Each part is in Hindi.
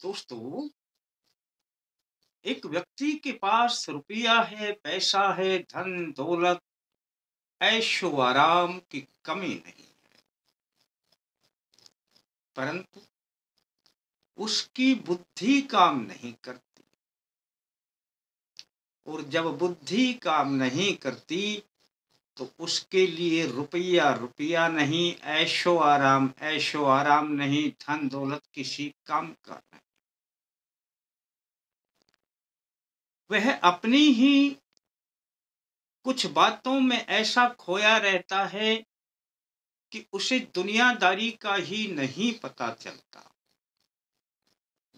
दोस्तों, एक व्यक्ति के पास रुपया है, पैसा है, धन दौलत, ऐशो आराम की कमी नहीं, परंतु उसकी बुद्धि काम नहीं करती। और जब बुद्धि काम नहीं करती तो उसके लिए रुपया रुपया नहीं, ऐशो आराम नहीं, धन दौलत किसी काम का नहीं। वह अपनी ही कुछ बातों में ऐसा खोया रहता है कि उसे दुनियादारी का ही नहीं पता चलता।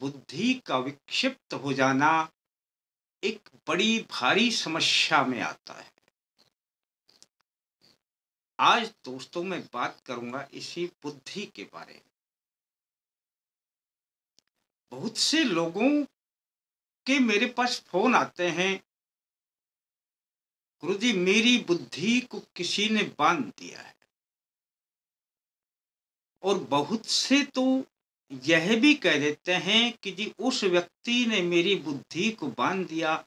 बुद्धि का विक्षिप्त हो जाना एक बड़ी भारी समस्या में आता है। आज दोस्तों मैं बात करूंगा इसी बुद्धि के बारे में। बहुत से लोगों के मेरे पास फोन आते हैं, गुरुजी मेरी बुद्धि को किसी ने बांध दिया है। और बहुत से तो यह भी कह देते हैं कि जी उस व्यक्ति ने मेरी बुद्धि को बांध दिया,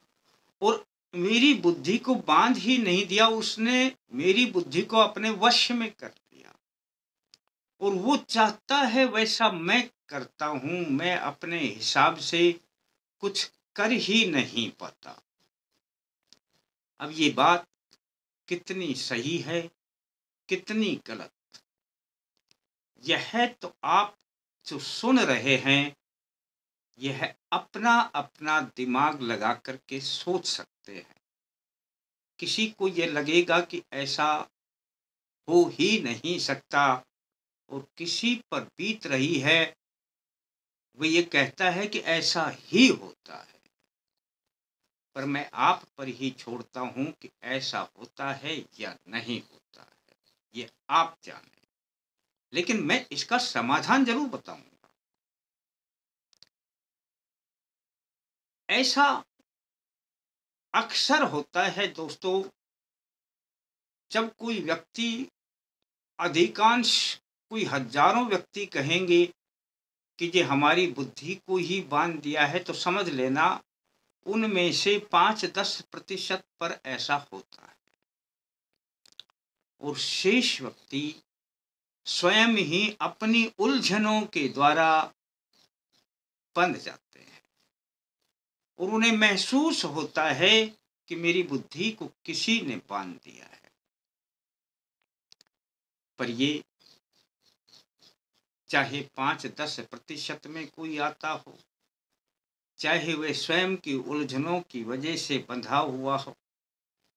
और मेरी बुद्धि को बांध ही नहीं दिया, उसने मेरी बुद्धि को अपने वश में कर लिया। और वो चाहता है वैसा मैं करता हूं, मैं अपने हिसाब से कुछ कर ही नहीं पाता। अब ये बात कितनी सही है, कितनी गलत, यह तो आप जो सुन रहे हैं यह अपना अपना दिमाग लगा करके सोच सकते हैं। किसी को यह लगेगा कि ऐसा हो ही नहीं सकता, और किसी पर बीत रही है वो ये कहता है कि ऐसा ही होता है। पर मैं आप पर ही छोड़ता हूं कि ऐसा होता है या नहीं होता है, ये आप जाने। लेकिन मैं इसका समाधान जरूर बताऊंगा। ऐसा अक्सर होता है दोस्तों, जब कोई व्यक्ति, अधिकांश कोई हजारों व्यक्ति कहेंगे कि ये हमारी बुद्धि को ही बांध दिया है, तो समझ लेना उनमें से 5-10% पर ऐसा होता है। और शेष व्यक्ति स्वयं ही अपनी उलझनों के द्वारा बंध जाते हैं, और उन्हें महसूस होता है कि मेरी बुद्धि को किसी ने बांध दिया है। पर ये चाहे 5-10% में कोई आता हो, चाहे वह स्वयं की उलझनों की वजह से बंधा हुआ हो,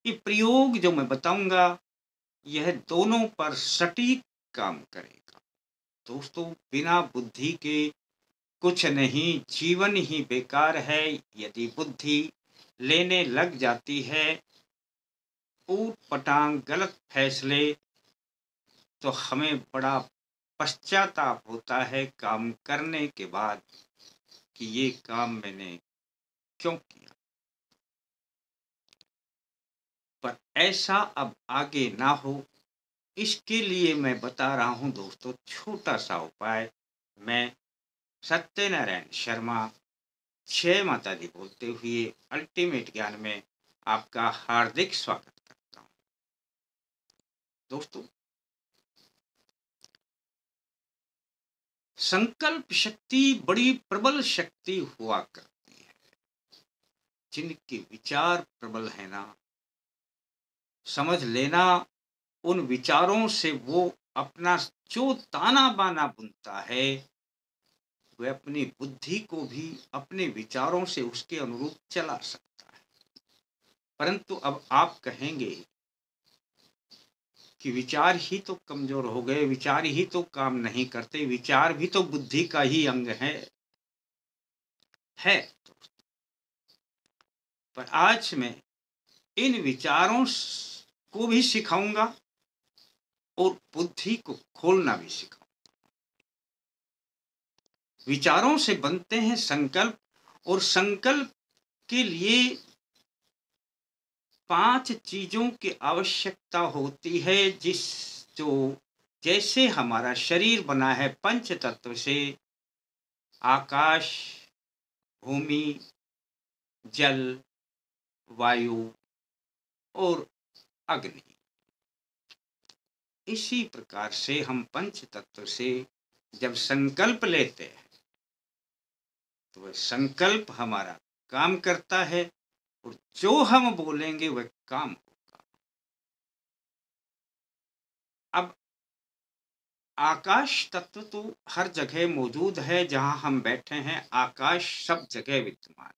ये प्रयोग जो मैं बताऊंगा यह दोनों पर सटीक काम करेगा। दोस्तों, बिना बुद्धि के कुछ नहीं, जीवन ही बेकार है। यदि बुद्धि लेने लग जाती है ऊट पटांग गलत फैसले, तो हमें बड़ा पश्चाताप होता है काम करने के बाद कि ये काम मैंने क्यों किया। पर ऐसा अब आगे ना हो, इसके लिए मैं बता रहा हूं दोस्तों छोटा सा उपाय। मैं सत्यनारायण शर्मा, जय माता दी बोलते हुए अल्टीमेट ज्ञान में आपका हार्दिक स्वागत करता हूं। दोस्तों, संकल्प शक्ति बड़ी प्रबल शक्ति हुआ करती है। जिनके विचार प्रबल है ना, समझ लेना उन विचारों से वो अपना जो ताना बाना बुनता है, वह अपनी बुद्धि को भी अपने विचारों से उसके अनुरूप चला सकता है। परंतु अब आप कहेंगे कि विचार ही तो कमजोर हो गए, विचार ही तो काम नहीं करते, विचार भी तो बुद्धि का ही अंग है। पर आज मैं इन विचारों को भी सिखाऊंगा और बुद्धि को खोलना भी सिखाऊंगा। विचारों से बनते हैं संकल्प, और संकल्प के लिए 5 चीजों की आवश्यकता होती है। जो जैसे हमारा शरीर बना है पंच तत्व से, आकाश, भूमि, जल, वायु और अग्नि। इसी प्रकार से हम पंच तत्व से जब संकल्प लेते हैं तो वह संकल्प हमारा काम करता है और जो हम बोलेंगे वह काम होगा। अब आकाश तत्व तो हर जगह मौजूद है, जहां हम बैठे हैं आकाश सब जगह विद्यमान।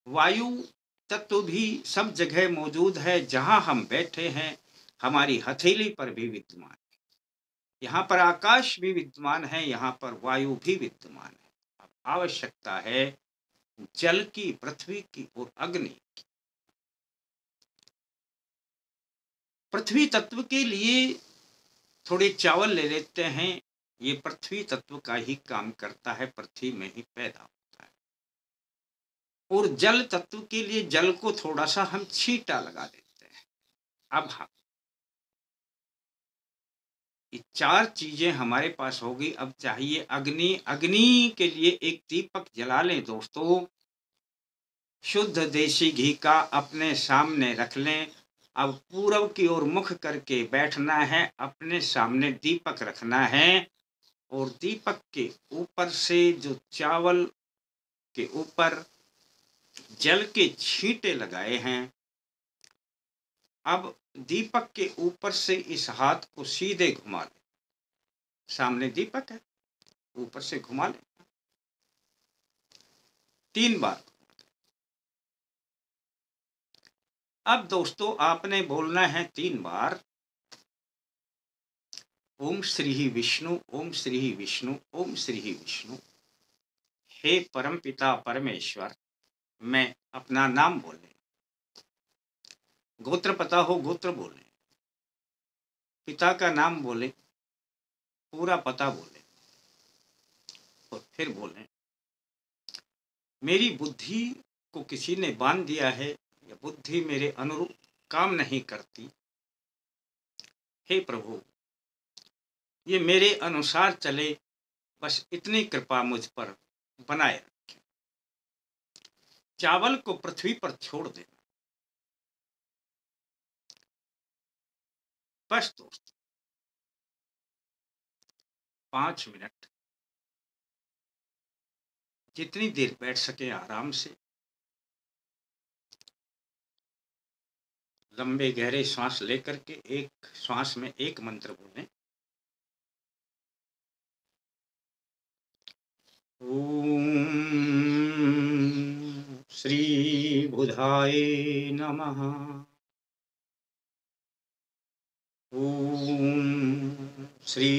वायु तत्व भी सब जगह मौजूद है, जहां हम बैठे हैं हमारी हथेली पर भी विद्यमान है। यहाँ पर आकाश भी विद्यमान है, यहाँ पर वायु भी विद्यमान है। अब आवश्यकता है जल की, पृथ्वी की और अग्नि की। पृथ्वी तत्व के लिए थोड़े चावल ले लेते हैं, ये पृथ्वी तत्व का ही काम करता है, पृथ्वी में ही पैदा होता है। और जल तत्व के लिए जल को थोड़ा सा हम छींटा लगा देते हैं। अब हम ये चार चीजें हमारे पास होगी। अब चाहिए अग्नि। अग्नि के लिए एक दीपक जला लें दोस्तों, शुद्ध देसी घी का अपने सामने रख लें। अब पूरब की ओर मुख करके बैठना है, अपने सामने दीपक रखना है और दीपक के ऊपर से जो चावल के ऊपर जल के छींटे लगाए हैं, अब दीपक के ऊपर से इस हाथ को सीधे घुमा लें। सामने दीपक है, ऊपर से घुमा लें 3 बार। अब दोस्तों आपने बोलना है 3 बार, ओम श्री विष्णु, ओम श्री विष्णु, ओम श्री विष्णु। हे परम पिता परमेश्वर, मैं अपना नाम बोले, गोत्र पता हो गोत्र बोले, पिता का नाम बोले, पूरा पता बोले और फिर बोले मेरी बुद्धि को किसी ने बांध दिया है, या बुद्धि मेरे अनुरूप काम नहीं करती। हे प्रभु, ये मेरे अनुसार चले, बस इतनी कृपा मुझ पर बनाए रखें। चावल को पृथ्वी पर छोड़ देना। बस दोस्तों 5 मिनट जितनी देर बैठ सके आराम से लंबे गहरे श्वास लेकर के एक श्वास में एक मंत्र बोलें, ओम श्री बुधाय नमः, ओम श्री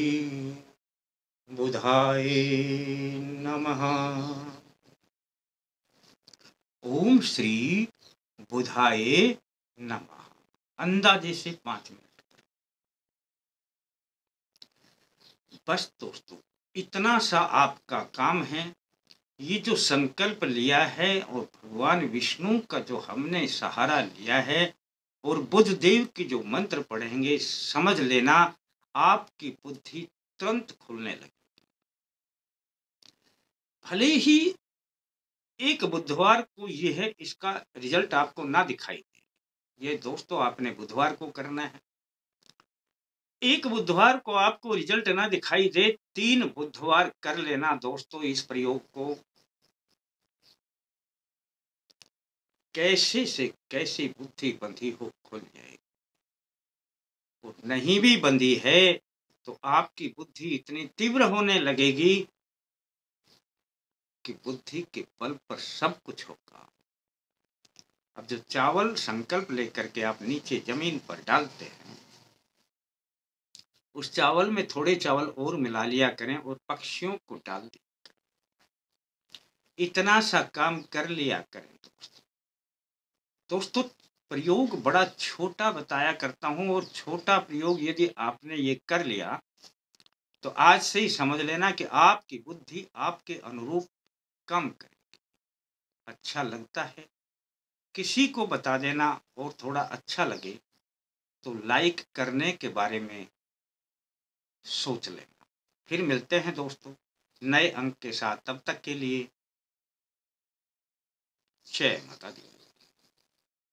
बुधाय नमः, ओम श्री बुधाय नमः। अंदाजे से 5 मिनट। बस दोस्तों इतना सा आपका काम है। ये जो संकल्प लिया है और भगवान विष्णु का जो हमने सहारा लिया है और बुद्धदेव की जो मंत्र पढ़ेंगे, समझ लेना आपकी बुद्धि तुरंत खुलने लगेगी। भले ही एक बुधवार को ये है, इसका रिजल्ट आपको ना दिखाई दे, ये दोस्तों आपने बुधवार को करना है। एक बुधवार को आपको रिजल्ट ना दिखाई दे, 3 बुधवार कर लेना दोस्तों इस प्रयोग को। कैसे से कैसी बुद्धि बंधी हो खुल जाएगी। और नहीं भी बंधी है तो आपकी बुद्धि इतनी तीव्र होने लगेगी कि बुद्धि के बल पर सब कुछ होगा। अब जो चावल संकल्प लेकर के आप नीचे जमीन पर डालते हैं, उस चावल में थोड़े चावल और मिला लिया करें और पक्षियों को डाल दिया करें। इतना सा काम कर लिया करें दोस्तों। प्रयोग बड़ा छोटा बताया करता हूं और छोटा प्रयोग यदि आपने ये कर लिया तो आज से ही समझ लेना कि आपकी बुद्धि आपके अनुरूप काम करेगी। अच्छा लगता है किसी को बता देना, और थोड़ा अच्छा लगे तो लाइक करने के बारे में सोच लेना। फिर मिलते हैं दोस्तों नए अंक के साथ, तब तक के लिए जय माता दी।